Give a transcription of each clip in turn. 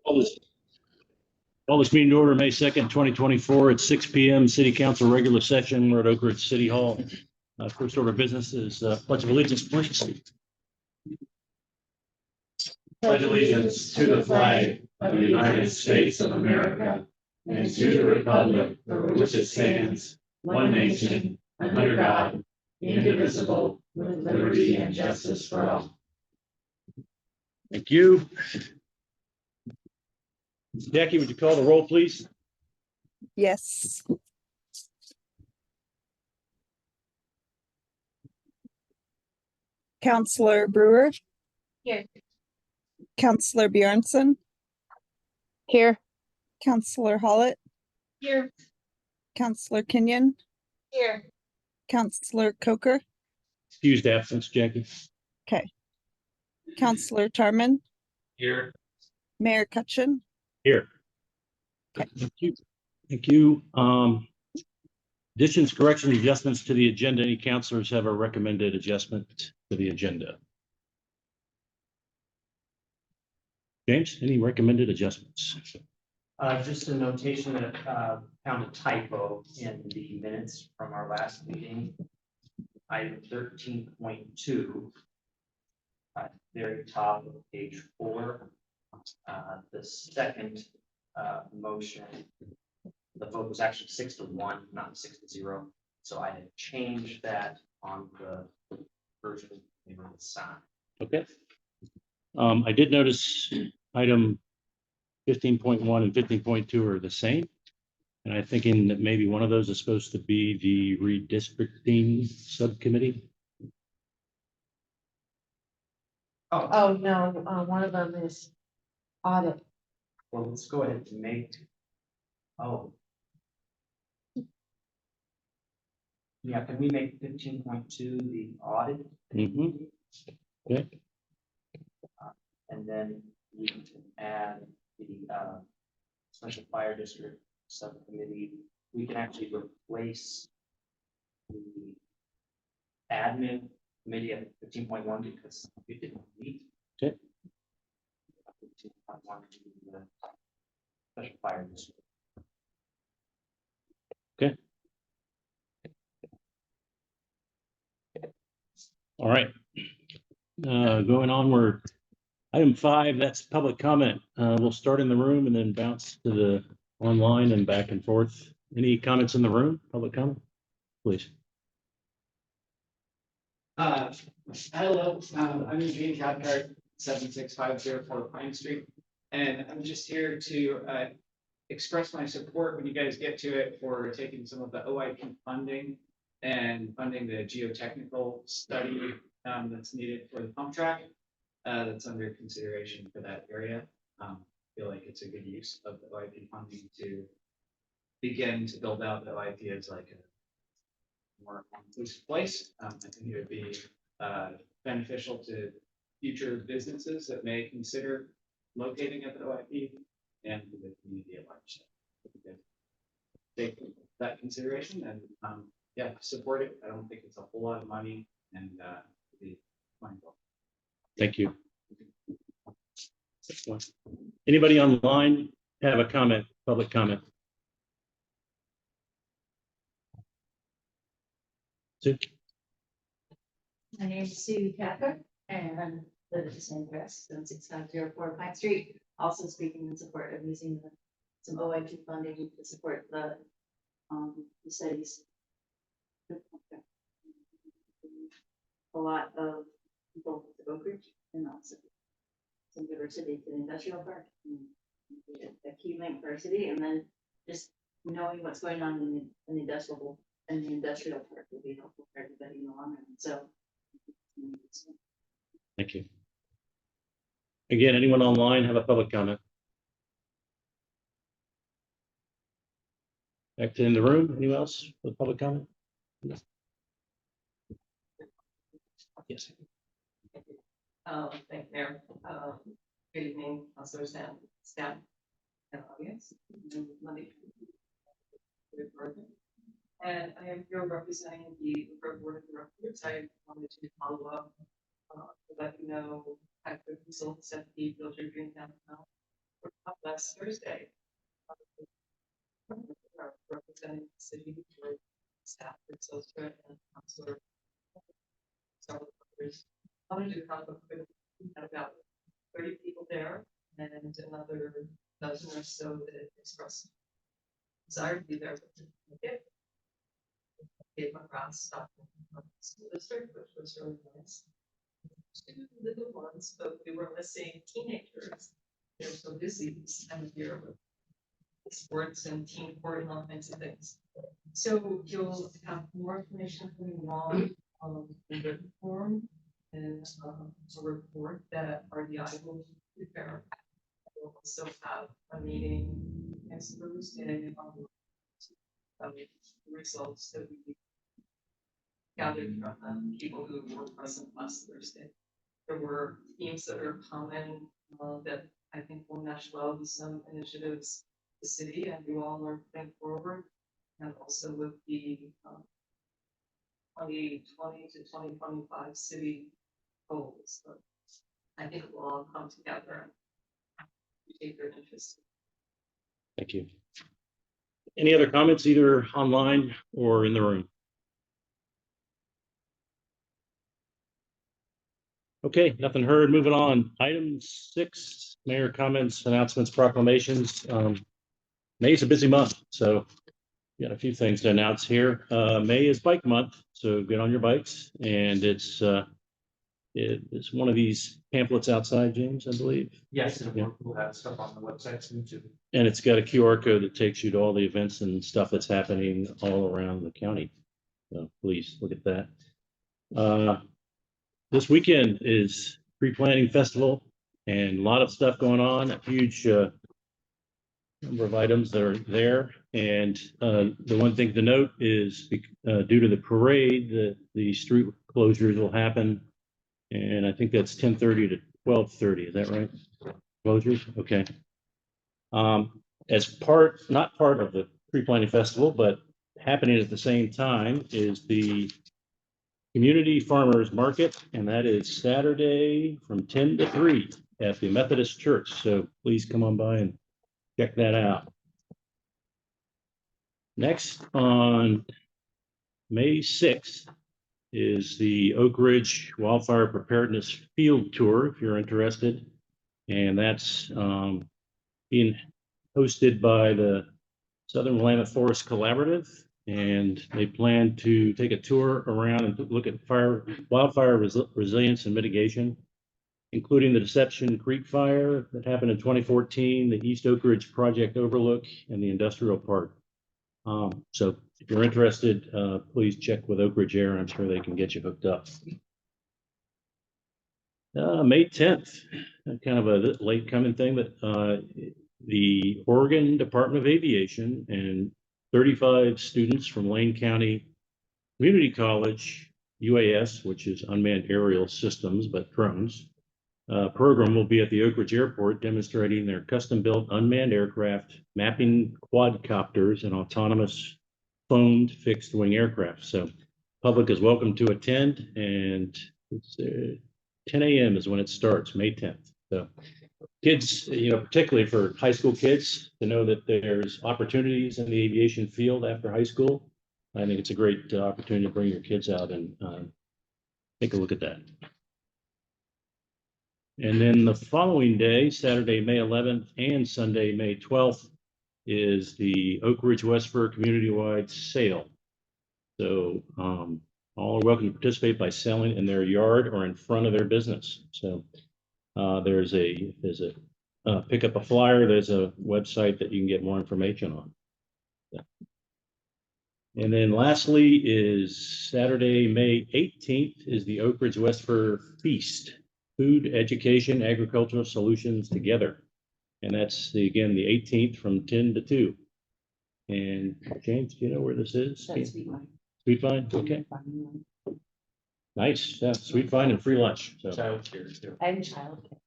Call this meeting to order, May 2nd, 2024 at 6 p.m. City Council regular session. We're at Oak Ridge City Hall. First order of business is Pledge of Allegiance, please. Pledge allegiance to the flag of the United States of America and to the republic for which it stands, one nation, under God, indivisible, with liberty and justice for all. Thank you. Jackie, would you call the roll, please? Yes. Counselor Brewer. Here. Counselor Bjornson. Here. Counselor Hollett. Here. Counselor Kenyon. Here. Counselor Coker. Excused absence, Jackie. Counselor Tarman. Here. Mayor Cutchin. Here. Okay. Thank you. Thank you. Additions, corrections, adjustments to the agenda. Any counselors have a recommended adjustment to the agenda? James, any recommended adjustments? Just a notation that found a typo in the minutes from our last meeting. Item 13.2. Very top of page 4. The second motion, the vote was actually 6-1, not 6-0. So I had changed that on the version we signed. Okay. I did notice item 15.1 and 15.2 are the same. And I'm thinking that maybe one of those is supposed to be the redistricting subcommittee. Oh, no, one of them is audit. Well, let's go ahead and make. Oh. Yeah, can we make 15.2 the audit? Mm-hmm. Okay. And then we can add the special fire district subcommittee. We can actually replace the admin committee at 15.1 because it didn't meet. Okay. 15.1 to the special fire district. Okay. All right. Going onward. Item 5, that's public comment. We'll start in the room and then bounce to the online and back and forth. Any comments in the room? Public comment, please. Hello, I'm Eugene Cathcart, 76504 Pine Street, and I'm just here to express my support when you guys get to it for taking some of the OIP funding and funding the geotechnical study that's needed for the pump track that's under consideration for that area. I feel like it's a good use of the OIP funding to begin to build out the OIP as like a more inclusive place. I think it would be beneficial to future businesses that may consider locating at the OIP and to the community at large. Take that consideration and yeah, support it. I don't think it's a whole lot of money and be mindful. Thank you. Anybody online have a comment, public comment? Sue? My name is Sue Cather and live at the same address, 76504 Pine Street. Also speaking in support of using some OIP funding to support the studies. A lot of people at the Oak Ridge and also some diversity to the industrial park. A key link for our city, and then just knowing what's going on in the industrial park will be helpful for everybody in the long run. So Thank you. Again, anyone online have a public comment? Back to in the room. Anyone else with public comment? No. Yes. Thank you, Mayor. Good evening, also staff and audience. Monday. And I am here representing the board of directors. I wanted to follow up to let you know at the results at the filter green downtown last Thursday. Representing the city for staff, and councilor. Several others. I wanted to come up with about 30 people there and another dozen or so that expressed desire to be there. Gave my round stuff from the school district, which was really nice. Two little ones, but we were missing teenagers. They're so busy this time of year with sports and team sport and all kinds of things. So you'll have more information coming along in the form and a report that RDI will prepare. We'll also have a meeting next Thursday on the results that we gathered from the people who were present last Thursday. There were themes that are common that I think will mesh well with some initiatives the city and you all are putting forward, and also with the 2020 to 2025 city goals. So I think it will all come together and take their interest. Thank you. Any other comments, either online or in the room? Okay, nothing heard. Moving on. Item 6, mayor comments, announcements, proclamations. May's a busy month, so got a few things to announce here. May is bike month, so get on your bikes, and it's one of these pamphlets outside, James, I believe. Yes, and we'll have stuff on the website soon too. And it's got a QR code that takes you to all the events and stuff that's happening all around the county. So please look at that. This weekend is pre-planning festival and a lot of stuff going on, a huge number of items that are there. And the one thing to note is due to the parade, the street closures will happen. And I think that's 10:30 to 12:30. Is that right? Closures? Okay. As not part of the pre-planning festival, but happening at the same time is the Community Farmers Market, and that is Saturday from 10 to 3 at the Methodist Church. So please come on by and check that out. Next, on May 6th is the Oak Ridge Wildfire Preparedness Field Tour, if you're interested. And that's being hosted by the Southern Willamette Forest Collaborative. And they plan to take a tour around and look at wildfire resilience and mitigation, including the Deception Creek Fire that happened in 2014, the East Oak Ridge Project Overlook, and the Industrial Park. So if you're interested, please check with Oak Ridge Air. I'm sure they can get you hooked up. May 10th, kind of a late coming thing, but the Oregon Department of Aviation and 35 students from Lane County Community College, UAS, which is Unmanned Aerial Systems, but drones, program will be at the Oak Ridge Airport demonstrating their custom-built unmanned aircraft, mapping quadcopters, and autonomous phoned fixed-wing aircraft. So public is welcome to attend, and it's 10 a.m. is when it starts, May 10th. So kids, particularly for high school kids, to know that there's opportunities in the aviation field after high school. I think it's a great opportunity to bring your kids out and take a look at that. And then the following day, Saturday, May 11th and Sunday, May 12th, is the Oak Ridge West Fur community-wide sale. So all are welcome to participate by selling in their yard or in front of their business. So there's a pick up a flyer. There's a website that you can get more information on. Yeah. And then lastly is Saturday, May 18th is the Oak Ridge West Fur Feast, Food, Education, Agricultural Solutions Together. And that's again the 18th from 10 to 2. And James, do you know where this is? That's Sweetline. Sweetline, okay. Nice, yeah, Sweetline and free lunch. So Childcare too. And childcare.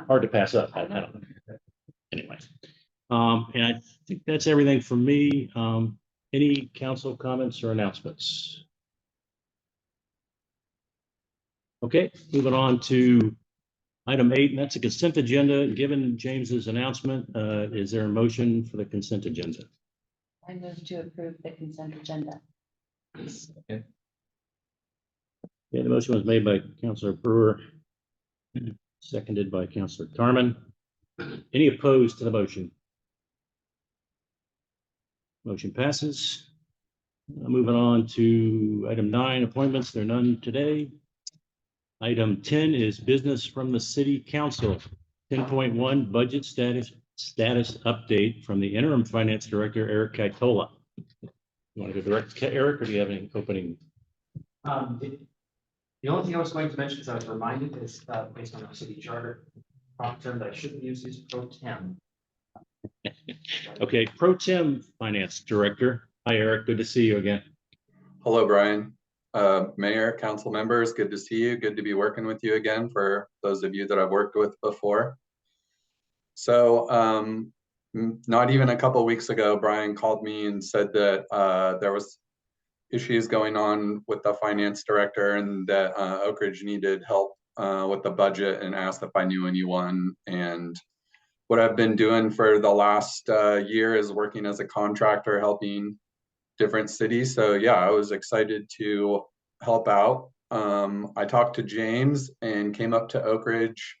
hard to pass up. I don't know. Anyway, and I think that's everything from me. Any council comments or announcements? Okay, moving on to Item 8, and that's a consent agenda. Given James's announcement, is there a motion for the consent agenda? I move to approve the consent agenda. Okay, the motion was made by Counselor Brewer, seconded by Counselor Carmen. Any opposed to the motion? Motion passes. Moving on to item 9, appointments. There are none today. Item 10 is business from the city council. 10.1 budget status update from the interim finance director, Eric Kaitola. You want to go direct to Eric, or do you have any opening? The only thing I was going to mention, is I was reminded, is based on our city charter, prompt term that I shouldn't use is pro tem. Okay, pro tem finance director. Hi, Eric. Good to see you again. Hello, Brian. Mayor, council members, good to see you. Good to be working with you again for those of you that I've worked with before. So not even a couple of weeks ago, Brian called me and said that there was issues going on with the finance director and that Oak Ridge needed help with the budget, and asked if I knew anyone. And what I've been doing for the last year is working as a contractor, helping different cities. So yeah, I was excited to help out. I talked to James and came up to Oak Ridge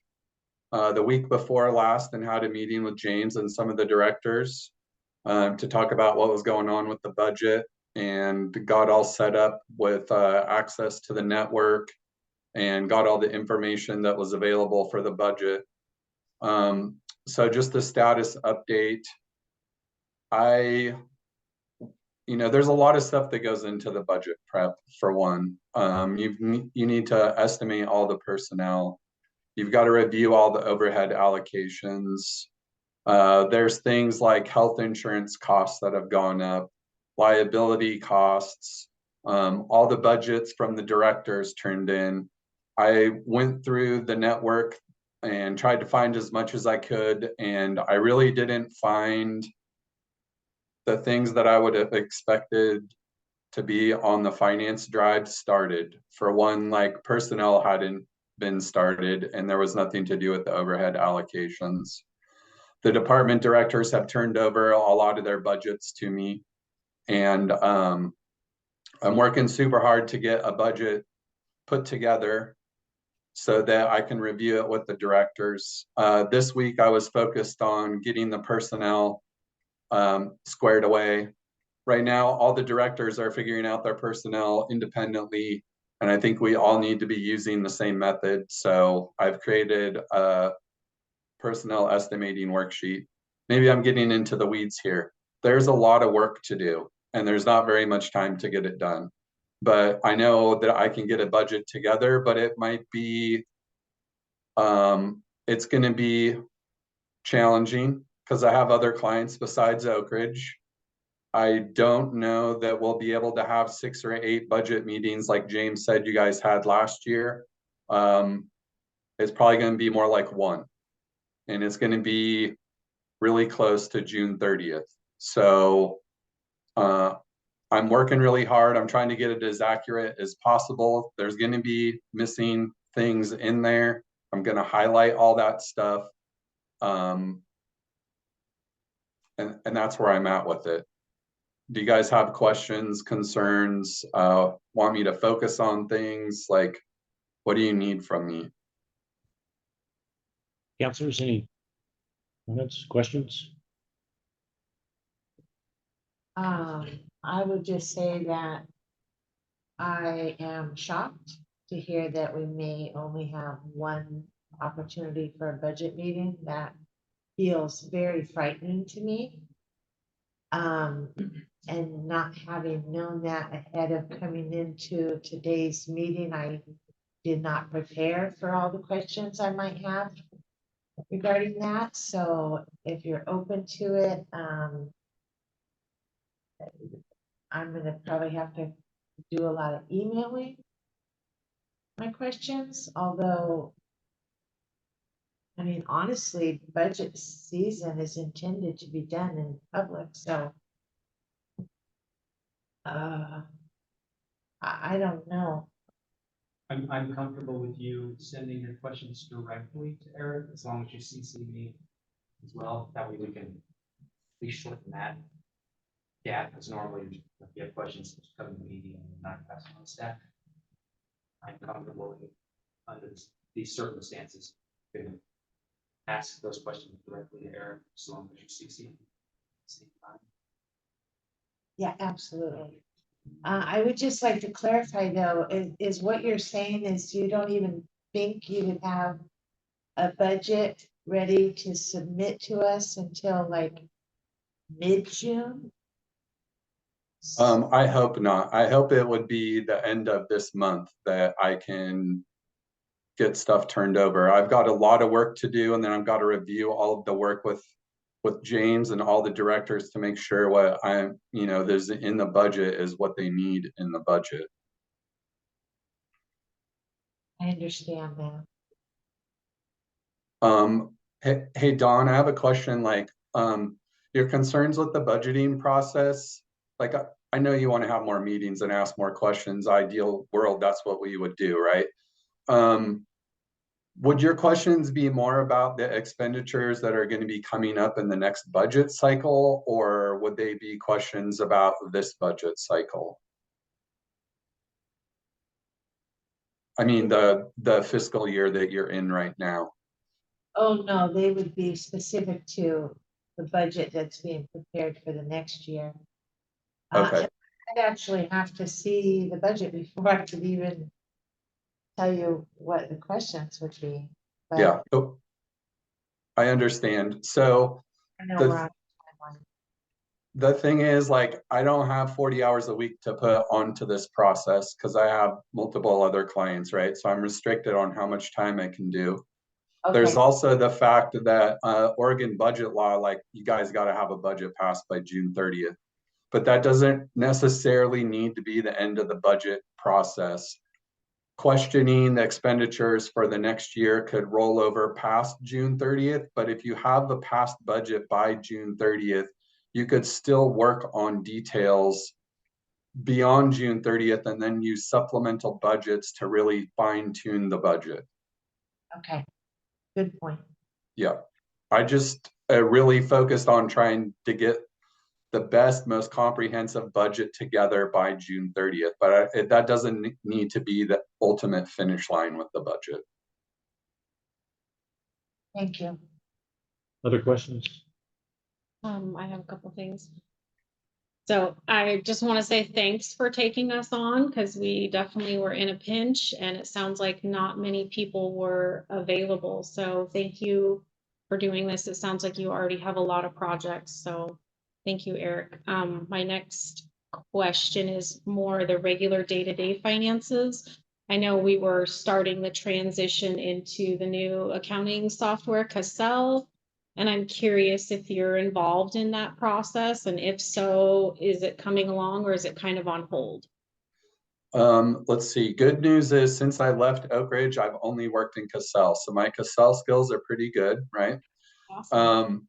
the week before last and had a meeting with James and some of the directors to talk about what was going on with the budget, and got all set up with access to the network and got all the information that was available for the budget. So just the status update. There's a lot of stuff that goes into the budget prep. For one, you need to estimate all the personnel. You've got to review all the overhead allocations. There's things like health insurance costs that have gone up, liability costs, all the budgets from the directors turned in. I went through the network and tried to find as much as I could, and I really didn't find the things that I would have expected to be on the finance drive started. For one, like personnel hadn't been started, and there was nothing to do with the overhead allocations. The department directors have turned over a lot of their budgets to me, and I'm working super hard to get a budget put together so that I can review it with the directors. This week I was focused on getting the personnel squared away. Right now, all the directors are figuring out their personnel independently, and I think we all need to be using the same method. So I've created a personnel estimating worksheet. Maybe I'm getting into the weeds here. There's a lot of work to do, and there's not very much time to get it done. But I know that I can get a budget together, but it might be, it's going to be challenging because I have other clients besides Oak Ridge. I don't know that we'll be able to have 6 or 8 budget meetings like James said you guys had last year. It's probably going to be more like 1, and it's going to be really close to June 30th. So I'm working really hard. I'm trying to get it as accurate as possible. There's going to be missing things in there. I'm going to highlight all that stuff. And that's where I'm at with it. Do you guys have questions, concerns, want me to focus on things? Like, what do you need from me? Councilors, any comments, questions? I would just say that I am shocked to hear that we may only have one opportunity for a budget meeting. That feels very frightening to me. And not having known that ahead of coming into today's meeting, I did not prepare for all the questions I might have regarding that. So if you're open to it, I'm gonna probably have to do a lot of emailing my questions, although, I mean, honestly, budget season is intended to be done in public, so I don't know. I'm comfortable with you sending your questions directly to Eric, as long as you CC me as well. That way we can at least shorten that. Yeah, because normally if you have questions, just come to the meeting and not pass on staff. I'm comfortable with, under these circumstances, you can ask those questions directly to Eric, as long as you CC. Same time. Yeah, absolutely. I would just like to clarify though, is what you're saying is you don't even think you would have a budget ready to submit to us until like mid-June? I hope not. I hope it would be the end of this month that I can get stuff turned over. I've got a lot of work to do, and then I've got to review all of the work with James and all the directors to make sure what I'm, there's in the budget is what they need in the budget. I understand that. Hey, Don, I have a question, like, your concerns with the budgeting process, like, I know you want to have more meetings and ask more questions. Ideal world, that's what we would do, right? Would your questions be more about the expenditures that are going to be coming up in the next budget cycle, or would they be questions about this budget cycle? I mean, the fiscal year that you're in right now. Oh, no, they would be specific to the budget that's being prepared for the next year. Okay. I'd actually have to see the budget before I could even tell you what the questions would be. But Yeah, oh, I understand. So I know the- we're on timeline. the thing is, like, I don't have 40 hours a week to put onto this process because I have multiple other clients, right? So I'm restricted on how much time I can do. There's Okay, also the fact that Oregon budget law, like, you guys got to have a budget passed by June 30th. But that doesn't necessarily need to be the end of the budget process. Questioning the expenditures for the next year could roll over past June 30th, but if you have the past budget by June 30th, you could still work on details beyond June 30th and then use supplemental budgets to really fine tune the budget. okay, good point. Yeah, I just really focused on trying to get the best, most comprehensive budget together by June 30th, but that doesn't need to be the ultimate finish line with the budget. Thank you. Other questions? I have a couple things. So I just want to say thanks for taking us on, because we definitely were in a pinch and it sounds like not many people were available. So thank you for doing this. It sounds like you already have a lot of projects. So thank you, Eric. My next question is more the regular day-to-day finances. I know we were starting the transition into the new accounting software, Cassell. And I'm curious if you're involved in that process, and if so, is it coming along or is it kind of on hold? Let's see. Good news is, since I left Oak Ridge, I've only worked in Cassell, so my Cassell skills are pretty good, right? Awesome.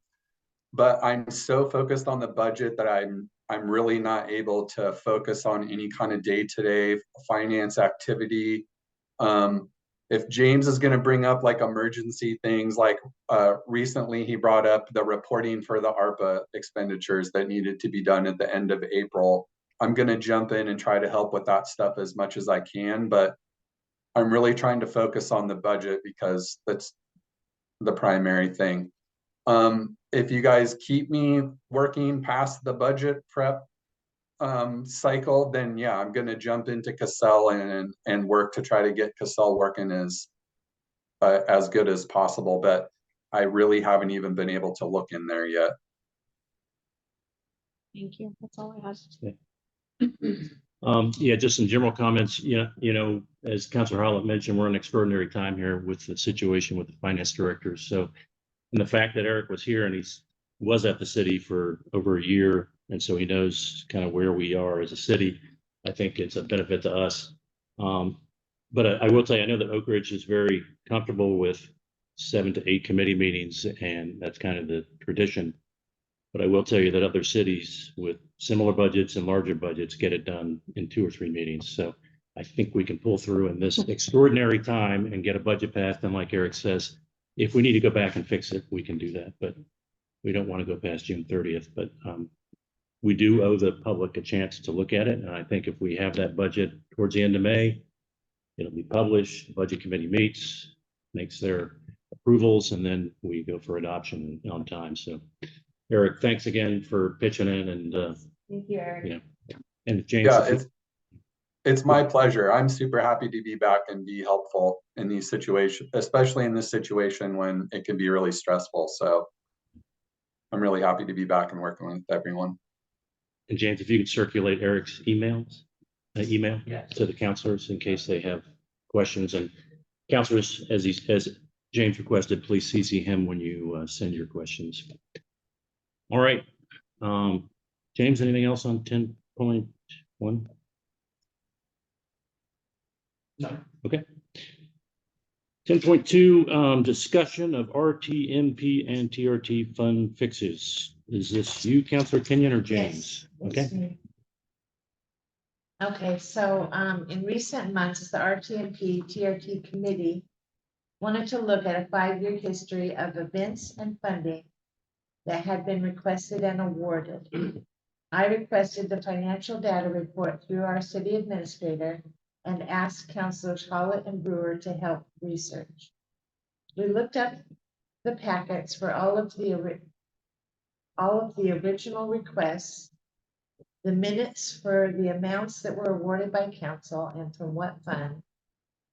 But I'm so focused on the budget that I'm really not able to focus on any kind of day-to-day finance activity. If James is going to bring up like emergency things, like recently he brought up the reporting for the ARPA expenditures that needed to be done at the end of April, I'm going to jump in and try to help with that stuff as much as I can. But I'm really trying to focus on the budget because that's the primary thing. If you guys keep me working past the budget prep cycle, then yeah, I'm going to jump into Cassell and work to try to get Cassell working as good as possible. But I really haven't even been able to look in there yet. Thank you. That's all I have. Yeah, just some general comments. As Councilor Hollett mentioned, we're in an extraordinary time here with the situation with the finance directors. So, and the fact that Eric was here and was at the city for over a year, and so he knows kind of where we are as a city, I think it's a benefit to us. But I will tell you, I know that Oak Ridge is very comfortable with 7 to 8 committee meetings, and that's kind of the tradition. But I will tell you that other cities with similar budgets and larger budgets get it done in 2 or 3 meetings. So I think we can pull through in this extraordinary time and get a budget passed. And like Eric says, if we need to go back and fix it, we can do that, but we don't want to go past June 30th. But we do owe the public a chance to look at it. And I think if we have that budget towards the end of May, it'll be published, the budget committee meets, makes their approvals, and then we go for adoption on time. So Eric, thanks again for pitching in, and Thank you, Eric. yeah. And James, Yeah, if you- it's my pleasure. I'm super happy to be back and be helpful in these situations, especially in this situation when it can be really stressful. So I'm really happy to be back and working with everyone. and James, if you could circulate Eric's email Yes. to the counselors in case they have questions, and counselors, as James requested, please CC him when you send your questions. All right. James, anything else on 10.1? No. Okay. 10.2, discussion of RTMP and TRT fund fixes. Is this you, Counselor Kenyon, or James? Yes, Okay. it's me. Okay, so in recent months, the RTMP TRT committee wanted to look at a 5-year history of events and funding that had been requested and awarded. I requested the financial data report through our city administrator and asked Councilors Hollett and Brewer to help research. We looked up the packets for all of the original requests, the minutes for the amounts that were awarded by council and from what fund,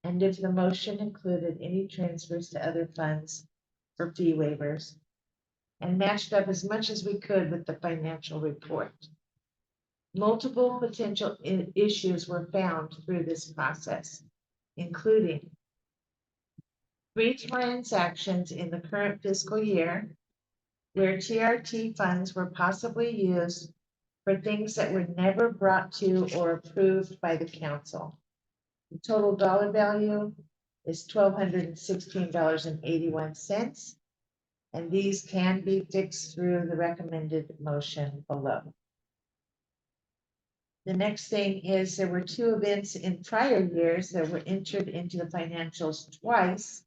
and if the motion included any transfers to other funds for fee waivers, and matched up as much as we could with the financial report. Multiple potential issues were found through this process, including 3 transactions in the current fiscal year where TRT funds were possibly used for things that were never brought to or approved by the council. The total dollar value is $1,216.81, and these can be fixed through the recommended motion below. The next thing is there were 2 events in prior years that were entered into the financials twice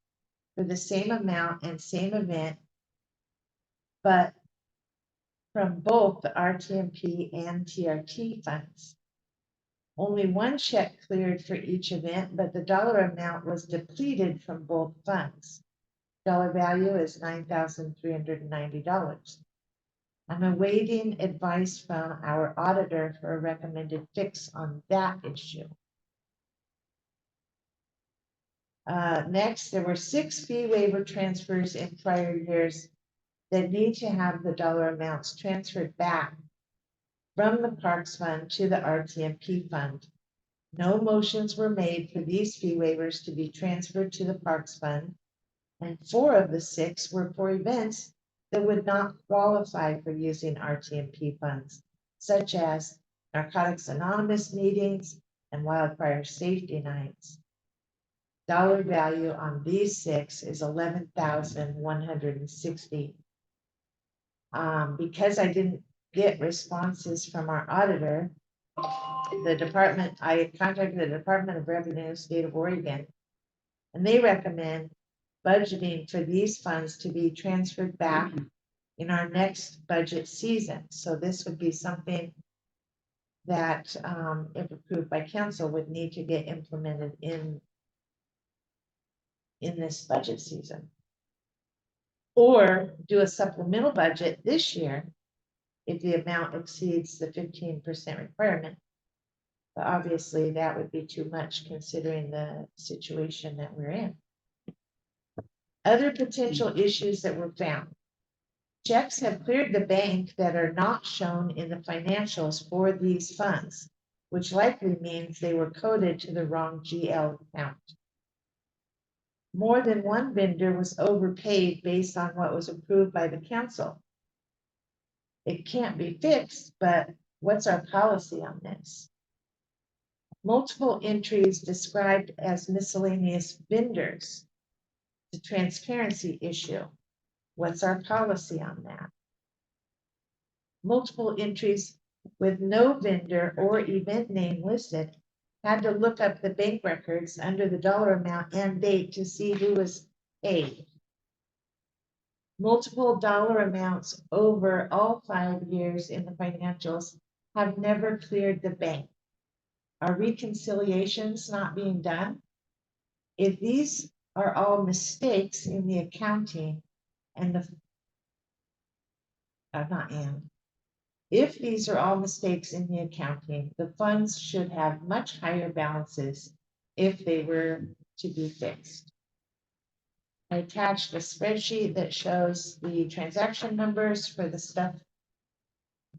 for the same amount and same event, but from both the RTMP and TRT funds. Only 1 check cleared for each event, but the dollar amount was depleted from both funds. Dollar value is $9,390. I'm awaiting advice from our auditor for a recommended fix on that issue. Next, there were 6 fee waiver transfers in prior years that need to have the dollar amounts transferred back from the Parks Fund to the RTMP Fund. No motions were made for these fee waivers to be transferred to the Parks Fund, and 4 of the 6 were for events that would not qualify for using RTMP funds, such as Narcotics Anonymous meetings and wildfire safety nights. Dollar value on these 6 is $11,160. Because I didn't get responses from our auditor, I contacted the Department of Revenue, State of Oregon, and they recommend budgeting for these funds to be transferred back in our next budget season. So this would be something that, if approved by council, would need to get implemented in this budget season. Or do a supplemental budget this year if the amount exceeds the 15% requirement. But obviously that would be too much considering the situation that we're in. Other potential issues that were found. Checks have cleared the bank that are not shown in the financials for these funds, which likely means they were coded to the wrong GL account. More than one vendor was overpaid based on what was approved by the council. It can't be fixed, but what's our policy on this? Multiple entries described as miscellaneous vendors. The transparency issue. What's our policy on that? Multiple entries with no vendor or event name listed had to look up the bank records under the dollar amount and date to see who was paid. Multiple dollar amounts over all 5 years in the financials have never cleared the bank. Are reconciliations not being done? If these are all mistakes in the accounting and the not and. If these are all mistakes in the accounting, the funds should have much higher balances if they were to be fixed. I attached a spreadsheet that shows the transaction numbers for the stuff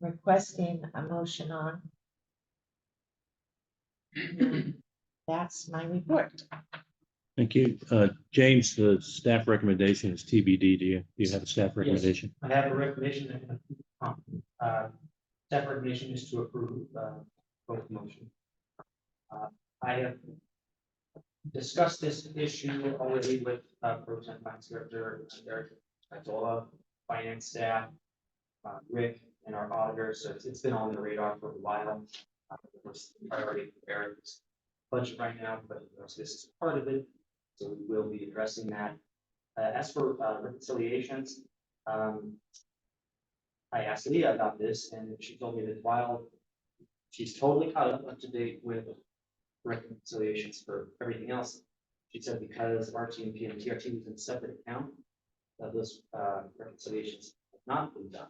requesting a motion on. And that's my report. Thank you. James, the staff recommendation is TBD. Do you have a staff recommendation? I have a recommendation. Staff recommendation is to approve both motion. I have discussed this issue already with Pro Tem Vice Director Eric Isola, finance staff, Rick, and our auditors. So it's been on the radar for a while. It's priority for Eric's budget right now, but of course, this is part of it. So we will be addressing that. As for reconciliations, I asked Leah about this, and she told me that while she's totally caught up to date with reconciliations for everything else, she said because RT&P and TRT was in a separate account, that those reconciliations have not been done.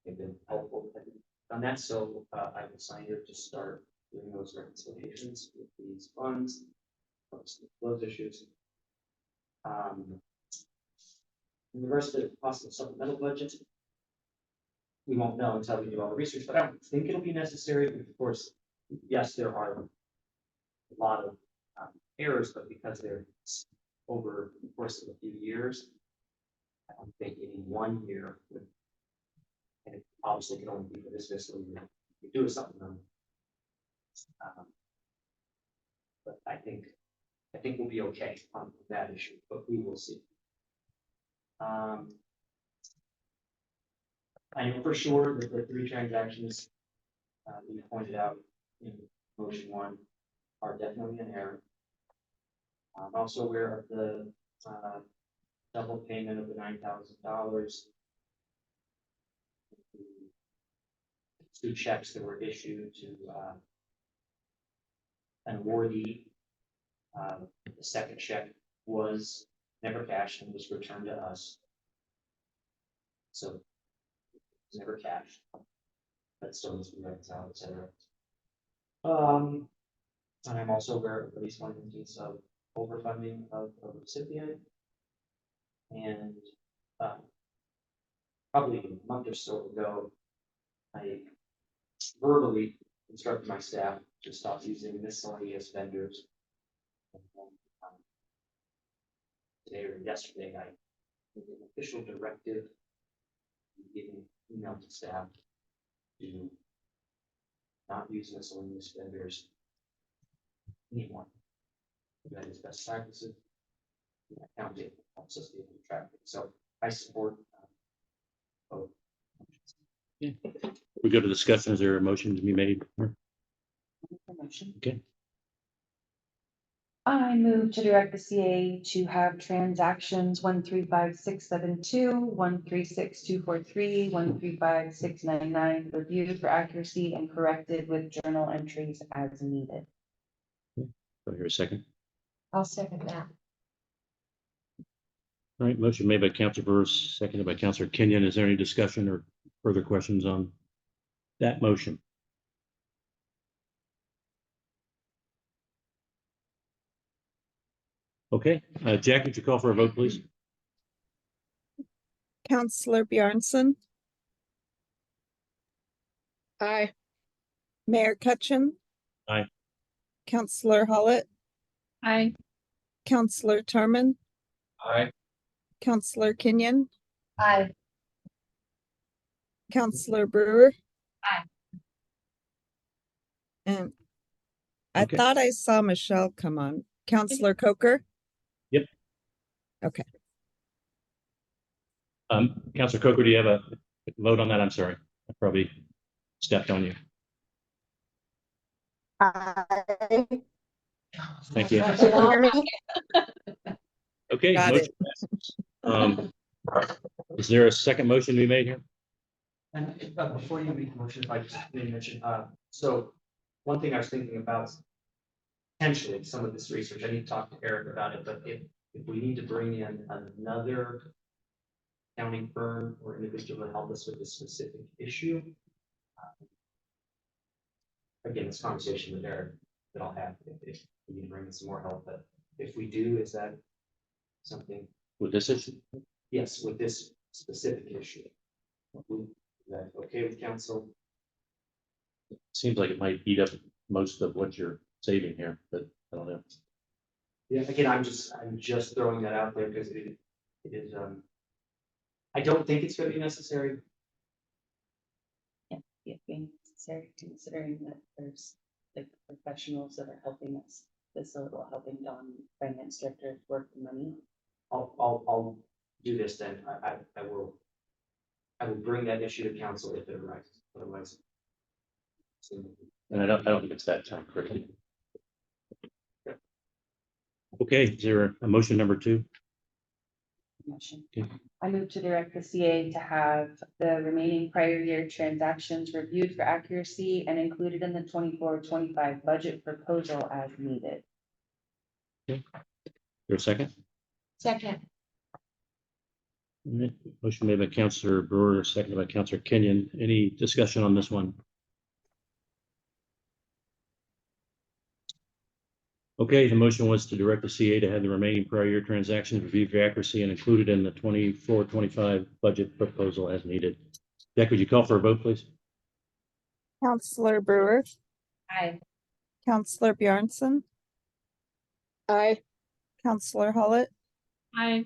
They've been helpful on that, so I decided to start doing those reconciliations with these funds, those issues. In regards to the possible supplemental budget, we won't know until we do all the research, but I don't think it'll be necessary. Of course, yes, there are a lot of errors, but because they're over the course of a few years, I don't think any 1 year would, and it obviously can only be for this fiscal year, we do a supplemental. But I think we'll be okay on that issue, but we will see. I know for sure that the 3 transactions you pointed out in motion 1 are definitely an error. I'm also aware of the double payment of the $9,000. 2 checks that were issued to an awardee. The second check was never cashed and was returned to us. So it was never cashed. That still needs to be reconciled, et cetera. And I'm also aware of at least one instance of overfunding of a recipient. And probably a month or so ago, I verbally instructed my staff to stop using miscellaneous vendors. And then, today or yesterday, I made an official directive giving email to staff to not use miscellaneous vendors anymore. That is best practices. Accounting helps us be able to track it. So I support both. We go to discussion. Is there a motion to be made? Okay. I move to direct the CA to have transactions 135672, 136243, 135699 reviewed for accuracy and corrected with journal entries as needed. Do I hear a second? I'll second that. All right, motion made by Councilor Burris, seconded by Councilor Kenyon. Is there any discussion or further questions on that motion? Okay, Jack, would you call for a vote, please? Counselor Bjornson. Aye. Mayor Cutchin. Aye. Counselor Hollett, Aye. Counselor Tarman, Aye. Counselor Kenyon, Aye. Counselor Brewer. Aye. And I Okay. thought I saw Michelle come on. Counselor Coker. Yep. Okay. Councilor Coker, do you have a vote on that? I'm sorry. I probably stepped on you. Aye. Thank you. Can you hear me? Okay. Got motion passes. Is there a second motion to be made here? And before you make a motion, if I just may mention, so one thing I was thinking about is potentially some of this research, I need to talk to Eric about it, but if we need to bring in another accounting firm or individual to help us with this specific issue. Again, this conversation with Eric that I'll have if we need to bring in some more help, but if we do, is that something? With this issue? Yes, with this specific issue. Is that okay with council? Seems like it might eat up most of what you're saving here, but I don't know. Yeah, again, I'm just throwing that out there because it is, I don't think it's gonna be necessary. It being necessary, considering that there's like professionals that are helping us, this a little helping Don, finance director, work the money. I'll do this then. I will bring that issue to council if it arises, otherwise. And I don't think it's that time critical. Okay, is there a motion number 2? Motion. Okay. I move to direct the CA to have the remaining prior year transactions reviewed for accuracy and included in the 24-25 budget proposal as needed. Is there a second? Second. All right, motion made by Councilor Brewer, seconded by Councilor Kenyon. Any discussion on this one? Okay, the motion was to direct the CA to have the remaining prior year transactions reviewed for accuracy and included in the 24-25 budget proposal as needed. Jack, would you call for a vote, please? Counselor Brewer, Aye. Counselor Bjornson, Aye. Counselor Hollett, Hi.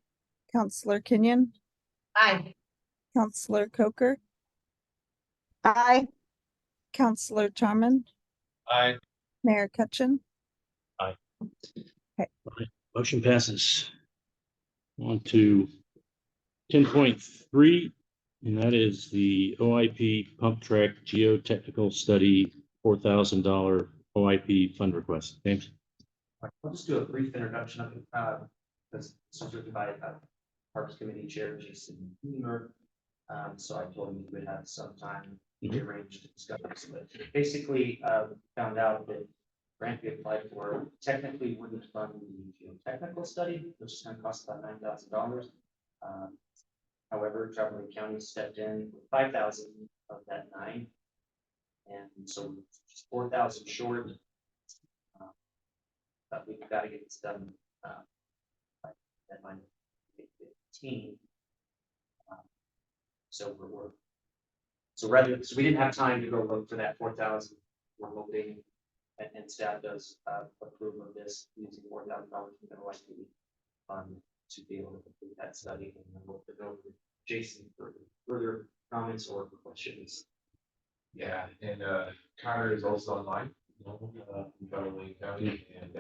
Counselor Kenyon, Aye. Counselor Coker, Aye. Counselor Charman, Aye. Mayor Cutchin. Motion passes. On to 10.3, and that is the OIP pump track geotechnical study, $4,000 OIP fund request. James? I'll just do a brief introduction of it, because this was written by Parks Committee Chair Jason Beamer. So I told him we would have some time to arrange to discuss this, but basically, found out that grant we applied for technically wouldn't fund the geotechnical study, which is gonna cost about $9,000. However, Travelling County stepped in with 5,000 of that 9. And so just 4,000 short. But we've got to get this done by deadline 15. So so we didn't have time to go look for that 4,000. We're hoping, and staff does approve of this using $4,000 from the OIP fund to be able to complete that study. And then we'll go with Jason for further comments or questions. Yeah, and Connor is also online, from Federal County, and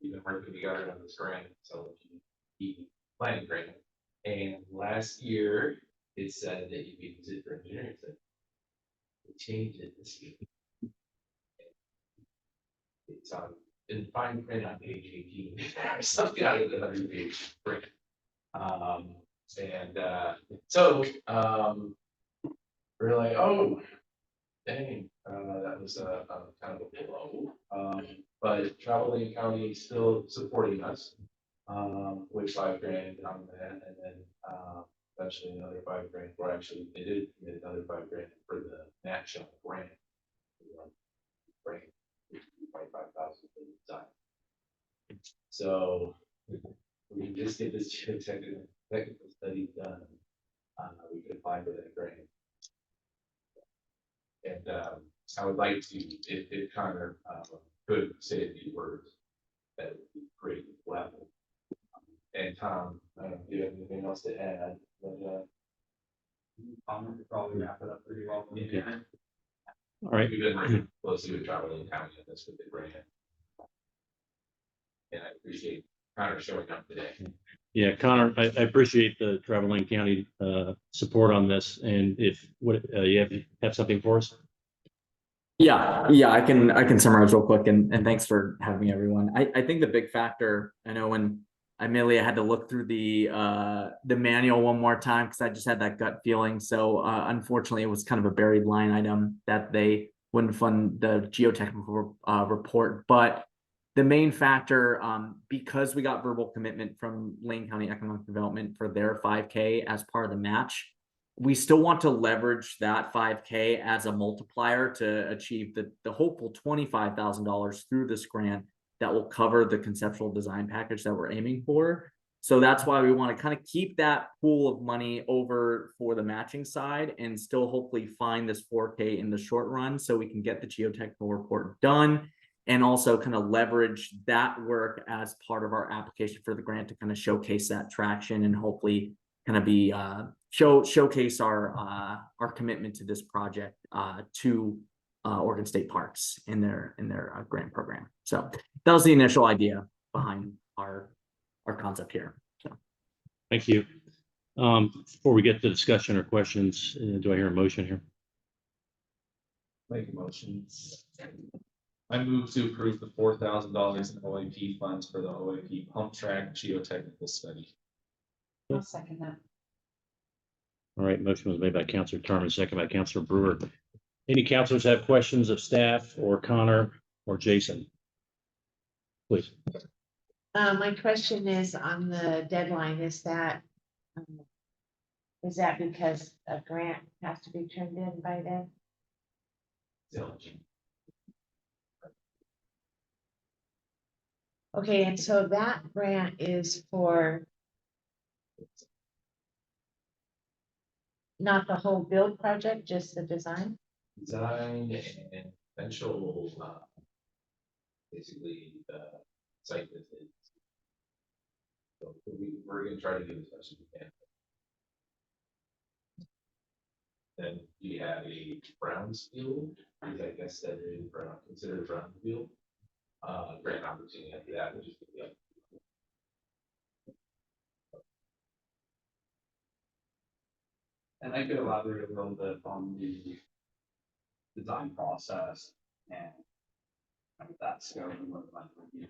we've been working together on this grant, so he planning grant. And last year, it said that you'd be considered for engineering, so we changed it this year. It's in fine print on page 18, something out of the 100-page print. So we're like, oh, dang, that was a kind of a blow. But Travelling County is still supporting us with $5,000 on that, and then eventually another $5,000. Or actually, they did commit another $5,000 for the national grant. Grant 25,000 for the design. So we can just get this technical study done. We could apply for that grant. And I would like to, if Connor could say a few words, that would be great. Level. And Tom, I don't know if you have anything else to add, but Connor could probably wrap it up pretty well. Okay. All right. we've been working closely with Travelling County on this with the grant. And I appreciate Connor showing up today. Yeah, Connor, I appreciate the Travelling County support on this. And if you have something for us? Yeah, I can summarize real quick and thanks for having me, everyone. I think the big factor, I know when I had to look through the manual one more time because I just had that gut feeling. So unfortunately it was kind of a buried line item that they wouldn't fund the geotechnical report. But the main factor, because we got verbal commitment from Lane County Economic Development for their 5K as part of the match, we still want to leverage that 5K as a multiplier to achieve the hopeful $25,000 through this grant that will cover the conceptual design package that we're aiming for. So that's why we want to kind of keep that pool of money over for the matching side and still hopefully find this 4K in the short run so we can get the geotechnical report done and also kind of leverage that work as part of our application for the grant to kind of showcase that traction and hopefully kind of be showcase our commitment to this project to Oregon State Parks in their grant program. So that was the initial idea behind our concept here. So Thank you. Before we get to discussion or questions, do I hear a motion here? Make a motion. I move to approve the $4,000 in OAP funds for the OAP pump track geotechnical study. I'll second that. All right, motion was made by Councilor Tarman, second by Councilor Brewer. Any councilors have questions of staff or Connor or Jason? Please. My question is on the deadline, is that because a grant has to be turned in by then? Okay, and so that grant is for not the whole build project, just the design? Design and eventual, basically, site visits. So we're gonna try to do as much as we can. Then we have a brownfield, which I guess that is considered brownfield. Grant opportunity after that, which is gonna be And I could elaborate a little bit on the design process and kind of that scope and what it might be.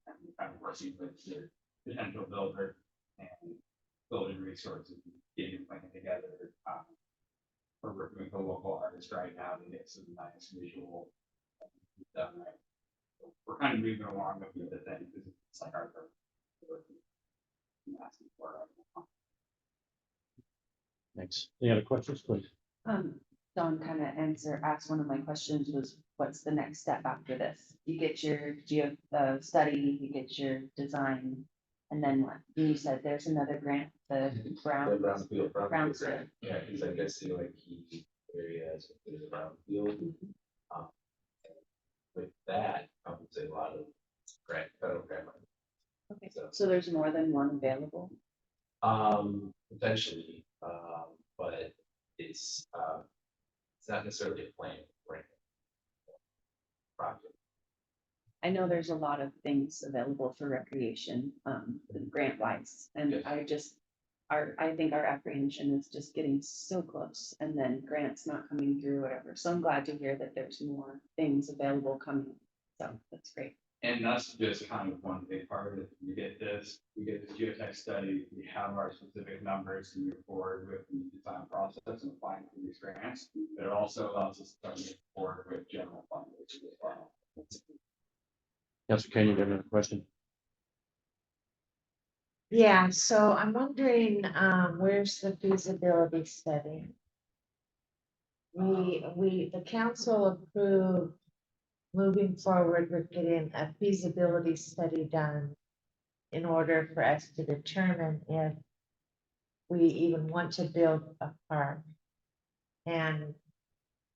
And kind of working with the potential builder and building resources, getting plan together. We're working with a local artist right now to get some nice visual done right. So we're kind of moving along with the other thing because it's like our asking for it. Thanks. Any other questions, please? Don kind of asked one of my questions was, what's the next step after this? You get your study, you get your design, and then what? And you said there's another grant, the brownfield Brownfield. grant. Yeah, because I guess the like key areas is brownfield. With that comes a lot of federal grant money. Okay, so there's more than one available? Potentially, but it's not necessarily a plan grant project. I know there's a lot of things available for recreation, grant wise, and Yes. I think our apprehension is just getting so close and then grants not coming through, whatever. So I'm glad to hear that there's more things available coming. So that's great. And that's just kind of one big part of it. We get this geotech study, we have our specific numbers to move forward with the design process and applying for these grants. But it also allows us to move forward with general funding as well. Councilor Kenyon, you have another question? Yeah, so I'm wondering, where's the feasibility study? The council approved moving forward with getting a feasibility study done in order for us to determine if we even want to build a park. And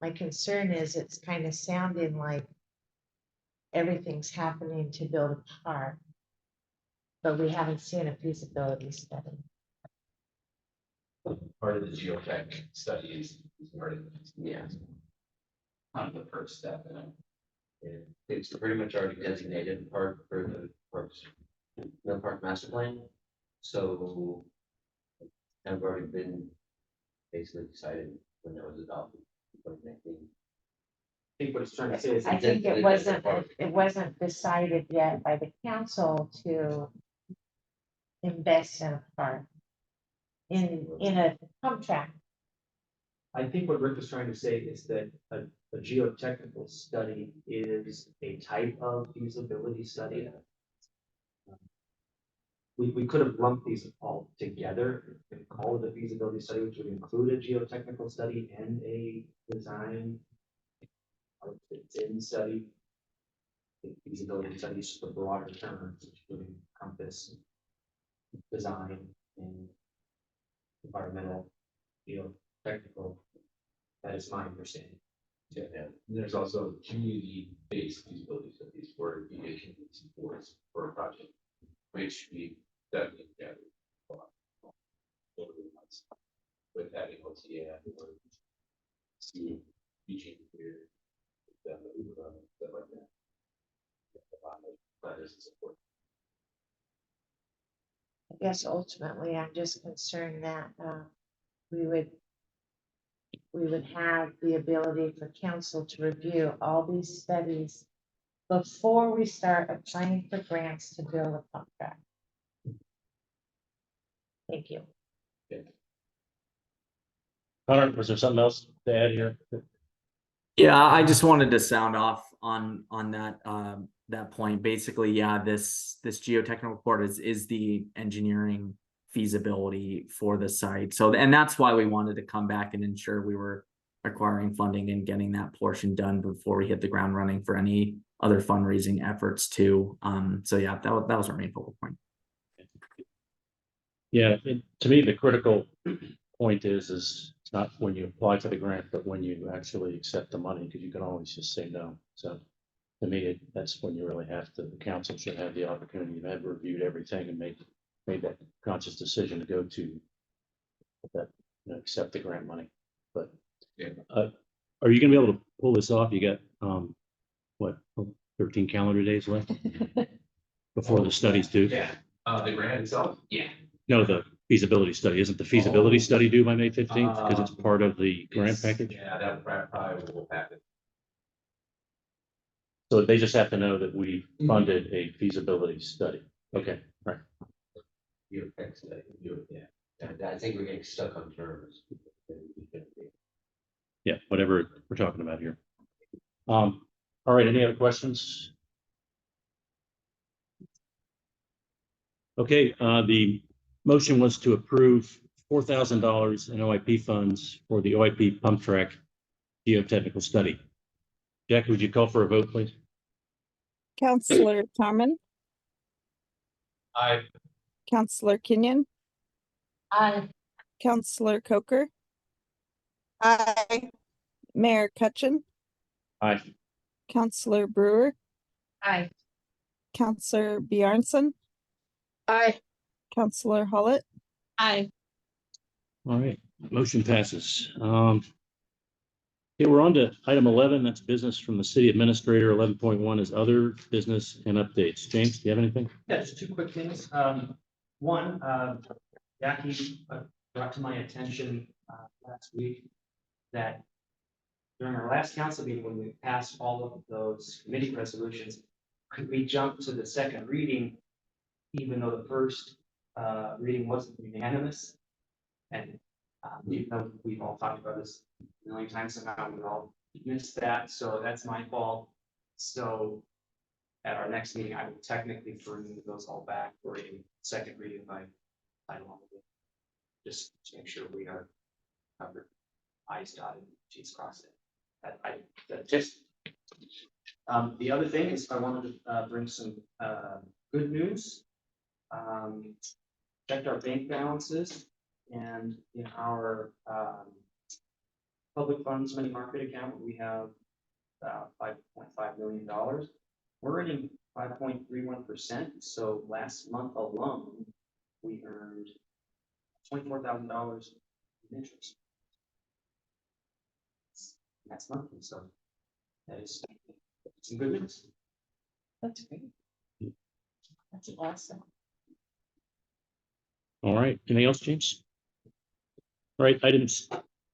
my concern is it's kind of sounding like everything's happening to build a park, but we haven't seen a feasibility study. Part of the geotech study is part of Kind of the first step in it. Yeah, it's pretty much already designated park for the parks, no park master plan. So have already been basically decided when that was adopted. 2019. think what he's trying to say is. I think it wasn't decided yet by the council to invest in a park. In a pump track. I think what Rick is trying to say is that a geotechnical study is a type of feasibility study. We could have lumped these all together and called it a feasibility study, which would include a geotechnical study and a design. Or it's in study. I think feasibility studies is the broader term, which would encompass design and environmental, geotechnical. That is my understanding. Yeah, and there's also community-based feasibility studies where you get community support for a project, which we definitely gathered a lot over the months with having OTA or to teaching here, stuff like that. Letters and support. I guess ultimately, I'm just concerned that we would have the ability for council to review all these studies before we start applying for grants to build a pump track. Thank you. Connor, was there something else to add here? Yeah, I just wanted to sound off on that point. Basically, yeah, this geotechnical report is the engineering feasibility for the site. So, and that's why we wanted to come back and ensure we were acquiring funding and getting that portion done before we hit the ground running for any other fundraising efforts too. So yeah, that was our main focal point. Yeah, to me, the critical point is it's not when you apply for the grant, but when you actually accept the money, because you can always just say no. So to me, that's when you really have to, the council should have the opportunity to have reviewed everything and made that conscious decision to go to that, accept the grant money. But are you gonna be able to pull this off? You got what, 13 calendar days left before the studies due? Yeah, the grant itself? Yeah. No, the feasibility study. Isn't the feasibility study due by May 15th? Because it's part of the grant package? Yeah, that probably will happen. So they just have to know that we funded a feasibility study. Okay, right. I think we're getting stuck on terms. Yeah, whatever we're talking about here. All right, any other questions? Okay, the motion was to approve $4,000 in OIP funds for the OIP pump track geotechnical study. Jack, would you call for a vote, please? Counselor Tarman, Aye. Counselor Kenyon, Aye. Counselor Coker. Aye. Mayor Cutchin, Aye. Counselor Brewer, Aye. Counselor Bjarnson. Aye. Counselor Hollett. Aye. All right, motion passes. Okay, we're on to item 11. That's business from the city administrator. 11.1 is other business and updates. James, do you have anything? Yeah, just two quick things. One, Jackie brought to my attention last week that during our last council meeting, when we passed all of those committee resolutions, we jumped to the second reading, even though the first reading wasn't unanimous. And even though we've all talked about this a million times, somehow we all missed that. So that's my fault. So at our next meeting, I will technically bring those all back for a second reading by title only. Just to make sure we are covered, I's dotted, T's crossed. The other thing is I wanted to bring some good news. Checked our bank balances and in our public funds money market account, we have $5.5 million. We're earning 5.31%. So last month alone, we earned $24,000 in interest. That's monthly, so that is some good news. That's great. That's awesome. All right, anything else, James? All right, items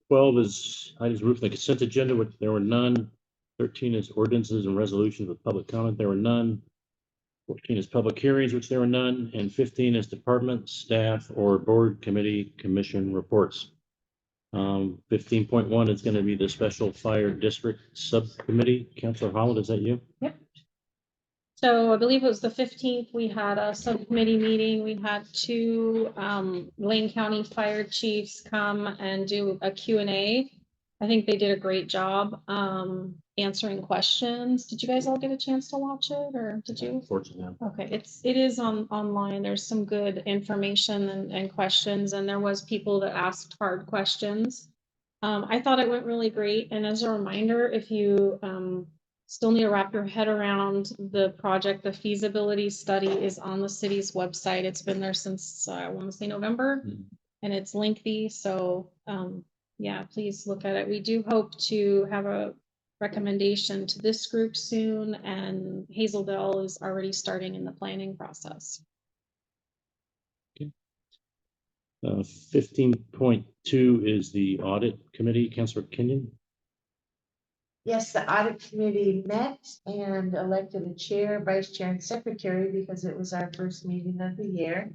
12 is items roof the consent agenda, which there were none. 13 is ordinances and resolutions with public comment. There were none. 14 is public hearings, which there were none, and 15 is department, staff, or board committee commission reports. 15.1 is going to be the special fire district subcommittee. Councilor Holland, is that you? So I believe it was the 15th, we had a subcommittee meeting. We had two Lane County fire chiefs come and do a Q&A. I think they did a great job answering questions. Did you guys all get a chance to watch it, or did you? Unfortunately. Okay, it is online. There's some good information and questions, and there was people that asked hard questions. I thought it went really great. And as a reminder, if you still need to wrap your head around the project, the feasibility study is on the city's website. It's been there since I want to say November, and it's lengthy. So yeah, please look at it. We do hope to have a recommendation to this group soon, and Hazeldale is already starting in the planning process. 15.2 is the audit committee. Councilor Kenyon. Yes, the audit committee met and elected a chair, vice chair, and secretary because it was our first meeting of the year.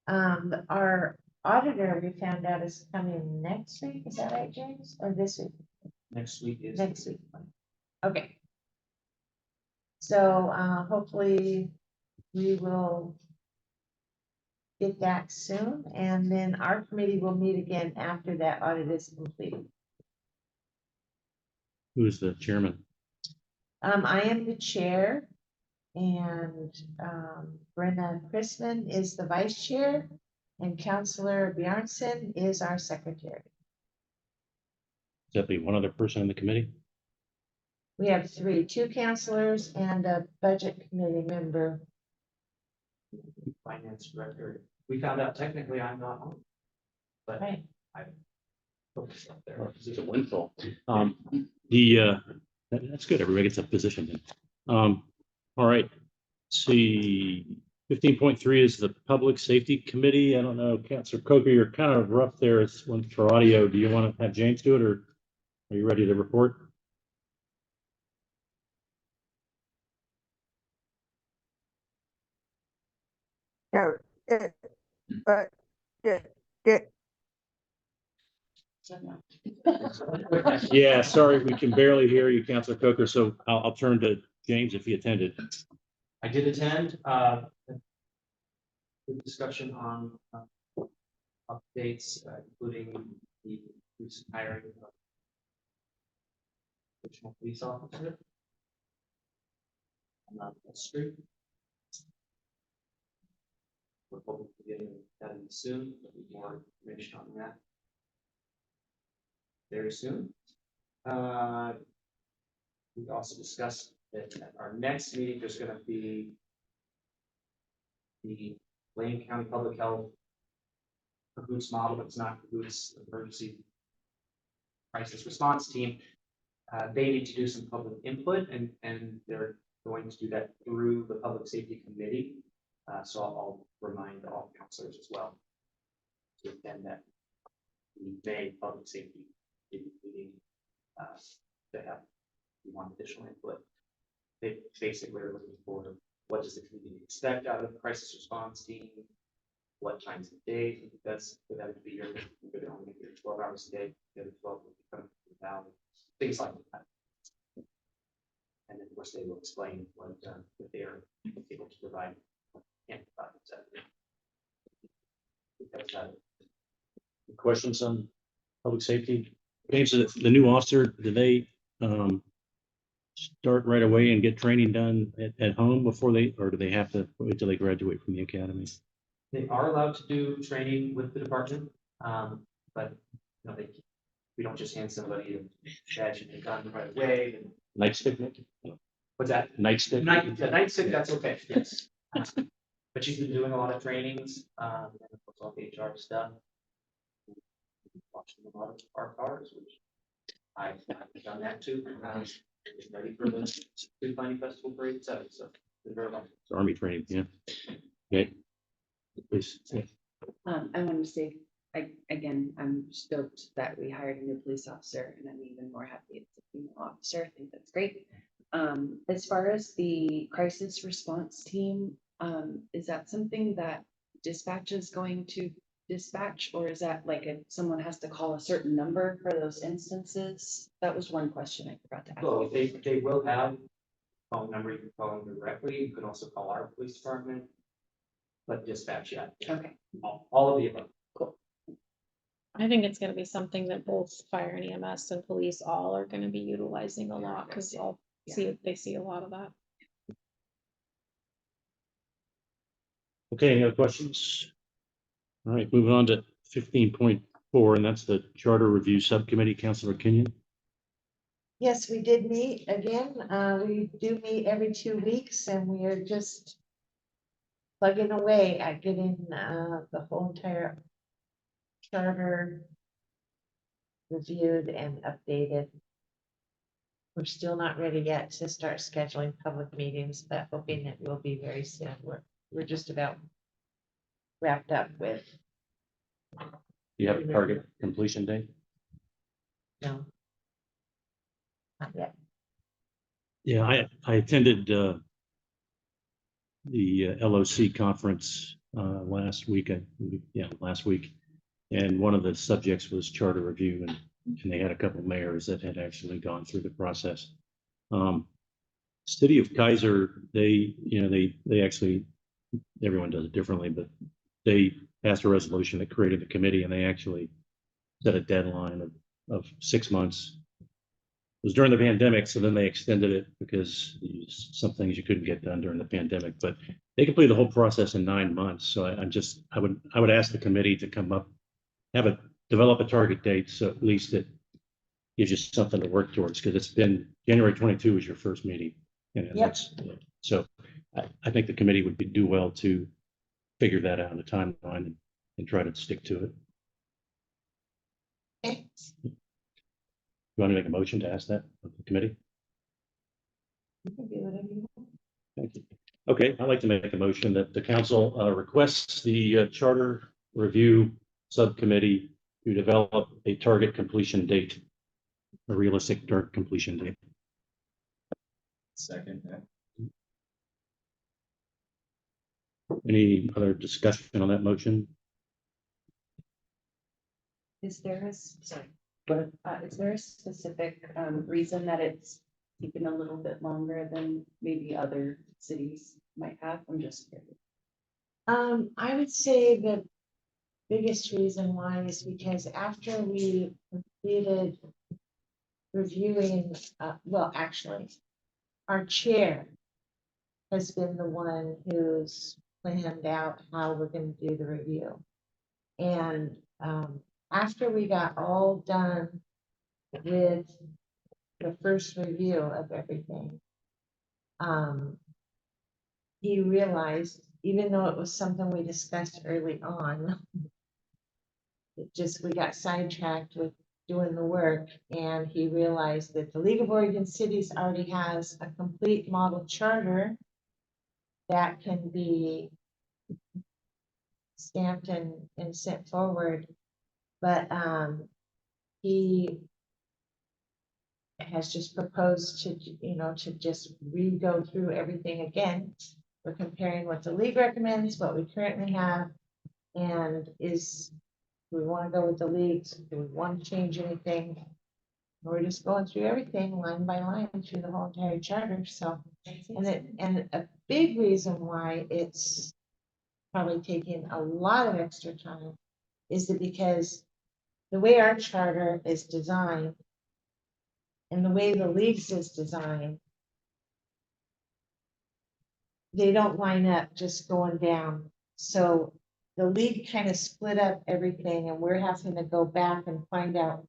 Our auditor, we found out, is coming next week. Is that right, James? Or this week? Next week is. Next week. Okay. So hopefully we will get that soon, and then our committee will meet again after that audit is completed. Who's the chairman? I am the chair, and Brenna Chrisman is the vice chair, and Councilor Bjarnson is our secretary. Is that the one other person in the committee? We have two councilors and a budget committee member. Finance director. We found out technically I'm not on, but Right. I focused up there. It's a windfall. That's good. Everybody gets a position then. All right. See, 15.3 is the public safety committee. I don't know, Councilor Coker, you're kind of rough there. It's one for audio. Do you want to have James do it, or are you ready to report? No, Yeah, sorry, we can barely hear you, Councilor Coker, so I'll turn to James if he attended. I did attend, good discussion on updates, including the recent hiring of additional police officer on that street. We're hoping to get that in soon, but more information on that very soon. We also discussed that at our next meeting, there's going to be the Lane County Public Health CAHOOTS model, but it's not CAHOOTS, Emergency Crisis Response Team. They need to do some public input, and they're going to do that through the Public Safety Committee. So I'll remind all councilors as well to attend that May Public Safety meeting to have one additional input. They basically are looking for what does the community expect out of the crisis response team, what times of day that's for them to be here, they're only here 12 hours a day, the other 12 will be coming from the valley, things like that. And then of course they will explain what they are able to provide. Questions on public safety? James, the new officer, do they start right away and get training done at home before they, or do they have to wait till they graduate from the academy? They are allowed to do training with the department, but you know, we don't just hand somebody a badge and they're done right away. Nightstick? What's that? Nightstick? Nightstick, that's okay, yes. But she's been doing a lot of trainings, and of course all the HR stuff. Watching a lot of our cars, which I've done that too. Getting ready for the Street Finding Festival Parade, etc. So very much. It's Army training, yeah. Okay. Please. Yeah. I want to say again, I'm stoked that we hired a new police officer, and I'm even more happy it's a female officer. I think that's great. As far as the crisis response team, is that something that dispatch is going to dispatch, or is that like if someone has to call a certain number for those instances? That was one question I forgot to ask. So they will have phone number, you can call them directly, you can also call our police department. But dispatch, yeah. Okay. All of the above. I think it's gonna be something that both fire and EMS and police all are gonna be utilizing a lot, cause they see a lot of that. Okay, any other questions? All right, moving on to 15.4, and that's the Charter Review Subcommittee. Councilor Kenyon. Yes, we did meet again. We do meet every 2 weeks and we are just plugging away at getting the whole entire charter reviewed and updated. We're still not ready yet to start scheduling public meetings, but hoping it will be very soon. We're just about wrapped up with. Do you have a target completion date? No. Not yet. Yeah, I attended the LOC conference last week. Last week. And one of the subjects was charter review, and they had a couple of mayors that had actually gone through the process. City of Kaiser, they actually, everyone does it differently, but they passed a resolution that created the committee, and they actually set a deadline of 6 months. It was during the pandemic, so then they extended it because some things you couldn't get done during the pandemic, but they completed the whole process in 9 months. So I would ask the committee to come up, develop a target date, so at least it gives you something to work towards, because it's been January 22 was your first meeting. And that's, so I think the committee would do well to figure that out in a timeline and try to stick to it. Thanks. You want to make a motion to ask that of the committee? You can do whatever you want. Thank you. Okay, I'd like to make a motion that the council requests the charter review subcommittee to develop a target completion date, a realistic target completion date. Second. Any other discussion on that motion? Is there is there a specific reason that it's taken a little bit longer than maybe other cities might have? I'm just curious. I would say the biggest reason why is because after we completed reviewing, well, actually, our chair has been the one who's planned out how we're going to do the review. And after we got all done with the first review of everything, he realized, even though it was something we discussed early on, we got sidetracked with doing the work, and he realized that the League of Oregon Cities already has a complete model charter that can be stamped and sent forward. But he has just proposed to just re-go through everything again. We're comparing what the league recommends, what we currently have, and do we want to go with the leagues? Do we want to change anything? We're just going through everything line by line through the whole entire charter. So, and a big reason why it's probably taking a lot of extra time is that because the way our charter is designed and the way the leagues is designed, they don't line up just going down. So the league kind of split up everything, and we're having to go back and find out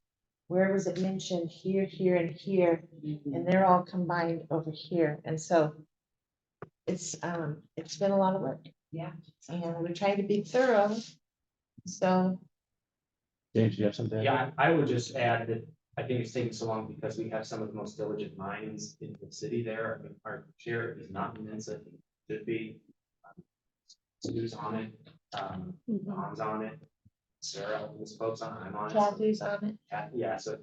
where was it mentioned here, here, and here, and they're all combined over here. And so it's been a lot of work. Yeah. And we're trying to be thorough. So James, you have something? Yeah, I would just add that I think it's taking so long because we have some of the most diligent minds in the city there. I mean, our chair is not Mensa, should be. Sue's on it, Don's on it. Sarah, this folks on, I'm on it. Kathy's on it. Yeah, so.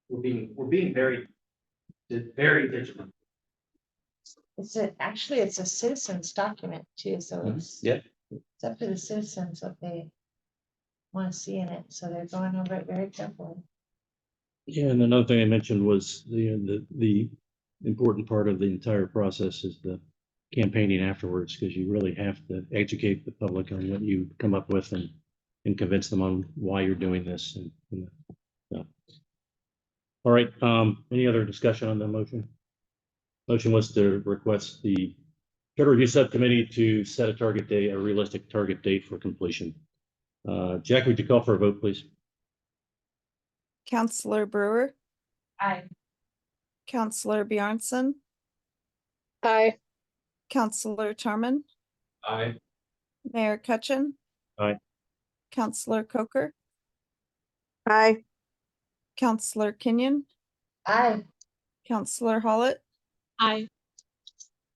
We're being very vigilant. Actually, it's a citizens document too, so it's. Yeah. It's up to the citizens what they want to see in it, so they're going over it very carefully. Yeah, and another thing I mentioned was the important part of the entire process is the campaigning afterwards, because you really have to educate the public on what you come up with and convince them on why you're doing this. And so. All right, any other discussion on the motion? Motion was to request the Charter Review Subcommittee to set a target date, a realistic target date for completion. Jack, would you call for a vote, please? Counselor Brewer, Aye. Counselor Bjornson, Aye. Counselor Charman, Aye. Mayor Cutchin. Aye. Counselor Coker, Aye. Counselor Kenyon, Aye. Counselor Hollett, Aye.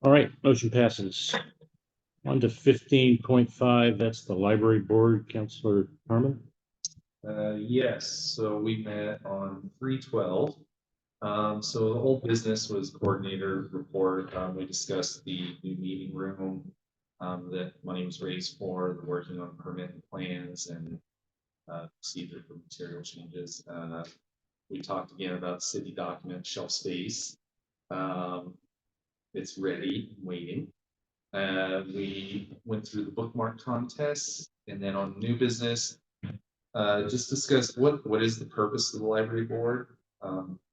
All right, motion passes. On to 15.5, that's the library board, Counselor Harmon. Yes, so we met on 3/12. So the whole business was coordinator report. We discussed the new meeting room. That money was raised for, the working on permit and plans and procedure for material changes. We talked again about city document shelf space. It's ready, waiting. We went through the bookmark contest, and then on new business, just discussed what is the purpose of the library board,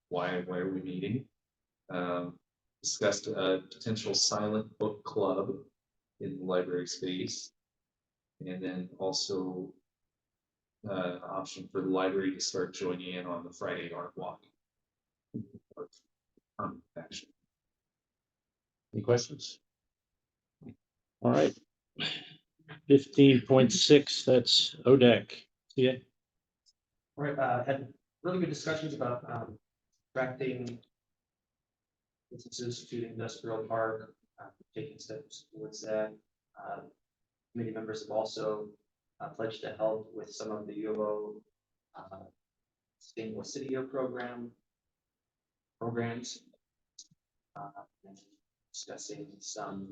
why are we meeting? Discussed a potential silent book club in the library space, and then also option for the library to start joining in on the Friday art walk. Action. Any questions? All right. 15.6, that's ODAC. Yeah. Right, had really good discussions about attracting businesses to the industrial park, taking steps towards that. Committee members have also pledged to help with some of the UO Sustainable City programs. And discussing some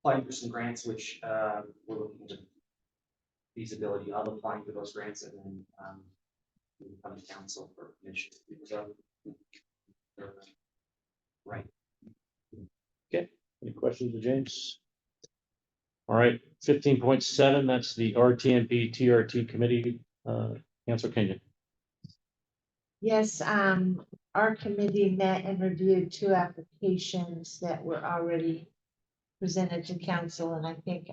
applying for some grants, which we're looking into feasibility of applying for those grants, and then come to council for permission. So, right. Okay, any questions of James? All right, 15.7, that's the RTMP TRT committee, Councilor Kenyon. Yes, our committee met and reviewed 2 applications that were already presented to council, and I think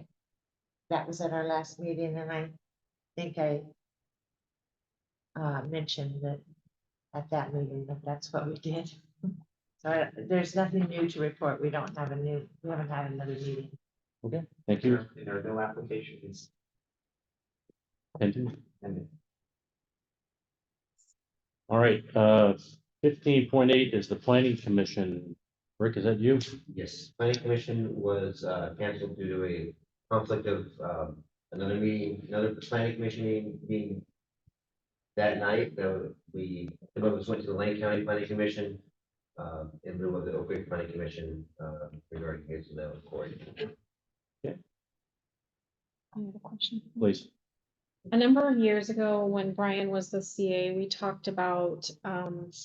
that was at our last meeting, and I think I mentioned that at that meeting that that's what we did. So there's nothing new to report. We haven't had another meeting. Okay, thank you. There are no applications. And And all right, 15.8 is the planning commission. Rick, is that you? Yes, planning commission was canceled due to a conflict of another planning commission meeting that night. The members went to the Lane County Planning Commission in lieu of the Oak Creek Planning Commission regarding Hazeldale and Corey. I have a question. Please. A number of years ago, when Brian was the CA, we talked about,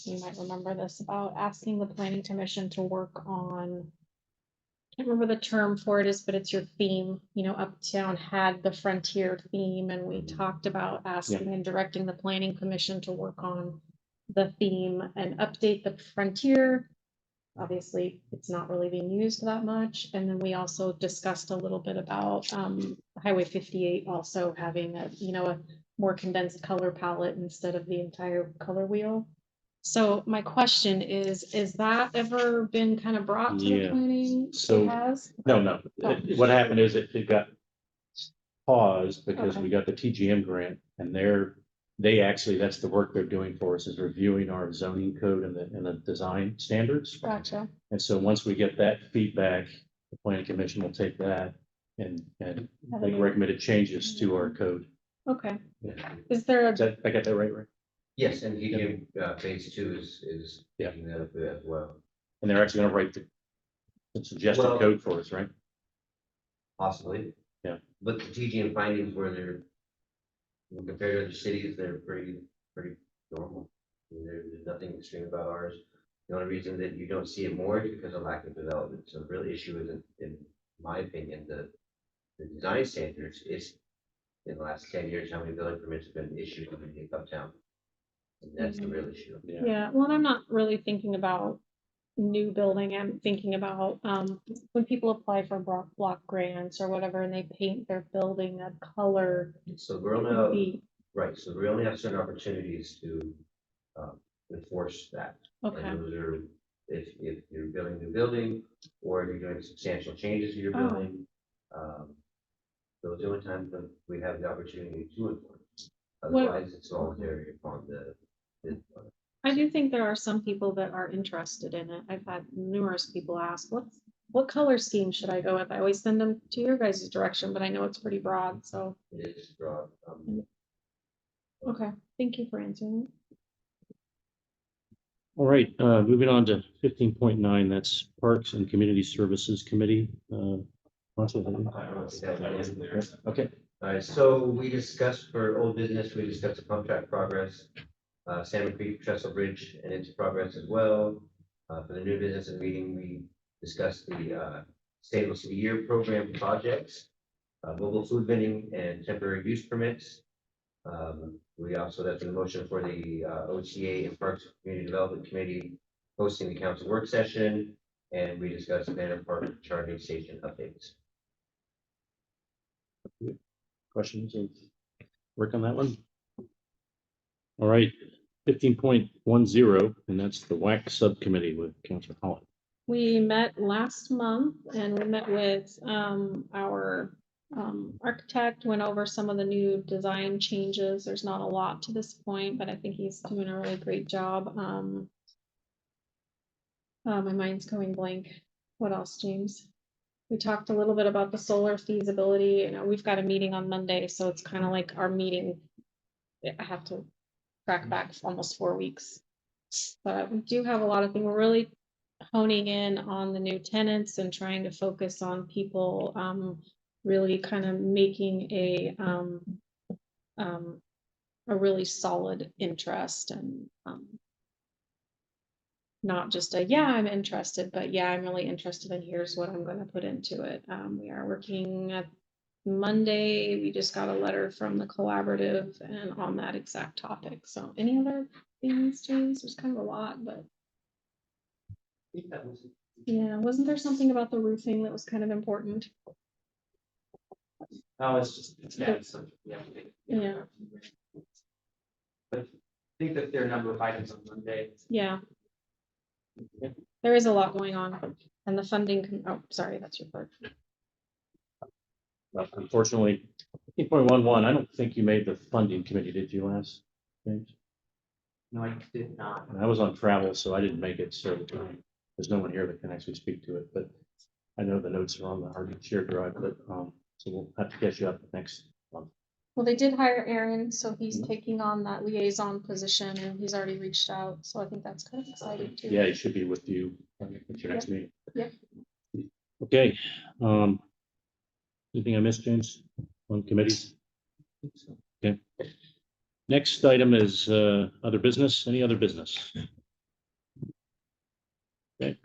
you might remember this, about asking the planning commission to work on, I can't remember the term for it is, but it's your theme. You know, Uptown had the frontier theme, and we talked about asking and directing the planning commission to work on the theme and update the frontier. Obviously, it's not really being used that much. And then we also discussed a little bit about Highway 58 also having a more condensed color palette instead of the entire color wheel. So my question is that ever been kind of brought to the planning? So It has? no. Oh. What happened is it got paused because we got the TGM grant, and that's the work they're doing for us, is reviewing our zoning code and the design standards. Gotcha. And so once we get that feedback, the planning commission will take that and make recommended changes to our code. Okay. Yeah. Is there Is that, I got that right? Yes, and GDM phase two is Yeah. taking that up as well, And they're actually gonna write the suggested Well- code for us, right? possibly. Yeah. But the TGM findings where they're, compared to other cities, they're pretty normal. I mean, there's nothing extreme about ours. The only reason that you don't see it more is because of lack of development. So the real issue isn't, in my opinion, the design standards. It's in the last 10 years, how many building permits have been issued in Uptown. And that's the real issue. Yeah, well, I'm not really thinking about new building. I'm thinking about when people apply for block grants or whatever, and they paint their building a color. So we're only, would be- right, so we only have certain opportunities to enforce that. Okay. And those are, if you're building a new building, or if you're doing substantial changes to your Oh. building, those are the only times that we have the opportunity to enforce. Otherwise, it's voluntary upon the I do think there are some people that are interested in it. I've had numerous people ask, what color scheme should I go with? I always send them to your guys' direction, but I know it's pretty broad, so. it is broad. Okay, thank you for answering. All right, moving on to 15.9, that's Parks and Community Services Committee. Council, okay. All right, so we discussed for old business, we discussed the contract progress. Salmon Creek Trestle Bridge and its progress as well. For the new business and meeting, we discussed the Stainless of the Year program projects, mobile food vending and temporary use permits. We also, that's a motion for the OTA and Parks and Community Development Committee hosting the council work session, and we discussed Banner Park charging station updates. Questions or work on that one? All right, 15.10, and that's the WAC subcommittee with Councilor Holland. We met last month and we met with our architect, went over some of the new design changes. There's not a lot to this point, but I think he's doing a really great job. My mind's going blank. What else, James? We talked a little bit about the solar feasibility. You know, we've got a meeting on Monday, so it's kind of like our meeting. I have to track back almost 4 weeks. But we do have a lot of things. We're really honing in on the new tenants and trying to focus on people really kind of making a really solid interest and not just a, yeah, I'm interested, but yeah, I'm really interested and here's what I'm going to put into it. We are working at Monday. We just got a letter from the collaborative and on that exact topic. So any other things, James? There's kind of a lot, but yeah, wasn't there something about the roofing that was kind of important? No, it's just, yeah. Yeah. But I think that there are a number of items on Monday. Yeah. There is a lot going on and the funding, oh, sorry, that's your part. Unfortunately, 15.11, I don't think you made the funding committee, did you, last? James? No, I did not. I was on travel, so I didn't make it, so there's no one here that can actually speak to it, but I know the notes are on the hard shared drive, but so we'll have to catch you up next month. Well, they did hire Aaron, so he's taking on that liaison position and he's already reached out. So I think that's kind of exciting too. Yeah, he should be with you at your next meeting. Yep. Okay. Anything I missed, James, on committees? Okay. Next item is other business. Any other business? Okay.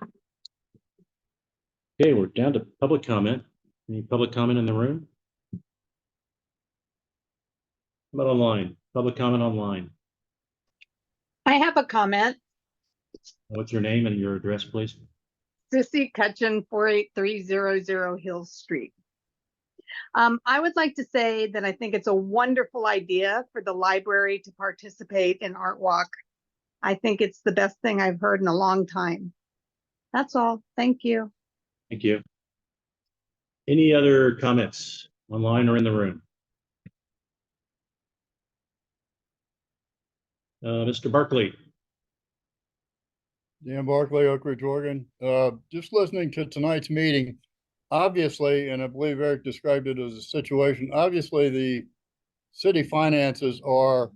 Okay, we're down to public comment. Any public comment in the room? How about online? Public comment online. I have a comment. What's your name and your address, please? Sissy Cutchin, 48300 Hill Street. I would like to say that I think it's a wonderful idea for the library to participate in Art Walk. I think it's the best thing I've heard in a long time. That's all. Thank you. Thank you. Any other comments online or in the room? Mr. Barkley. Dan Barkley, Oak Ridge, Oregon. Just listening to tonight's meeting, obviously, and I believe Eric described it as a situation, obviously the city finances are,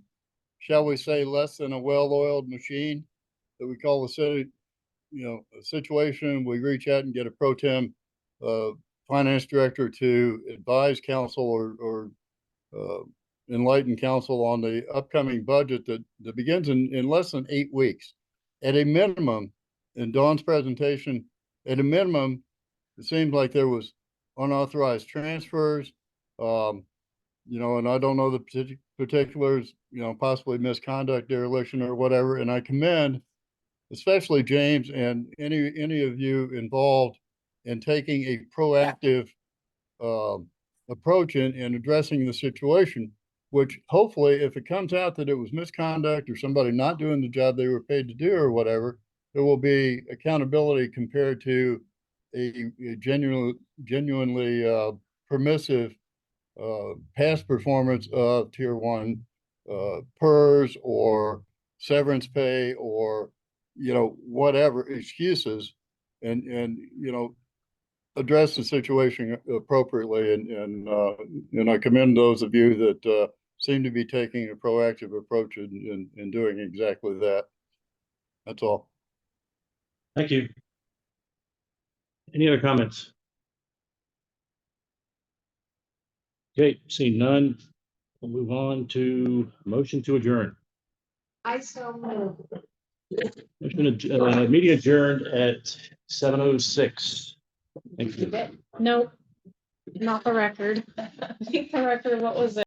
shall we say, less than a well-oiled machine that we call the city, a situation, we reach out and get a pro tem finance director to advise council or enlighten council on the upcoming budget that begins in less than 8 weeks. At a minimum, in Dawn's presentation, at a minimum, it seemed like there was unauthorized transfers, and I don't know the particulars, possibly misconduct, dereliction or whatever. And I commend especially James and any of you involved in taking a proactive approach in addressing the situation, which hopefully, if it comes out that it was misconduct or somebody not doing the job they were paid to do or whatever, there will be accountability compared to a genuinely permissive past performance of tier 1 PERS or severance pay or whatever excuses, and address the situation appropriately. And I commend those of you that seem to be taking a proactive approach in doing exactly that. That's all. Thank you. Any other comments? Okay, seeing none, we'll move on to motion to adjourn. I so move. Meeting adjourned at 7:06. Thank you. Nope, not the record. I think the record, what was it?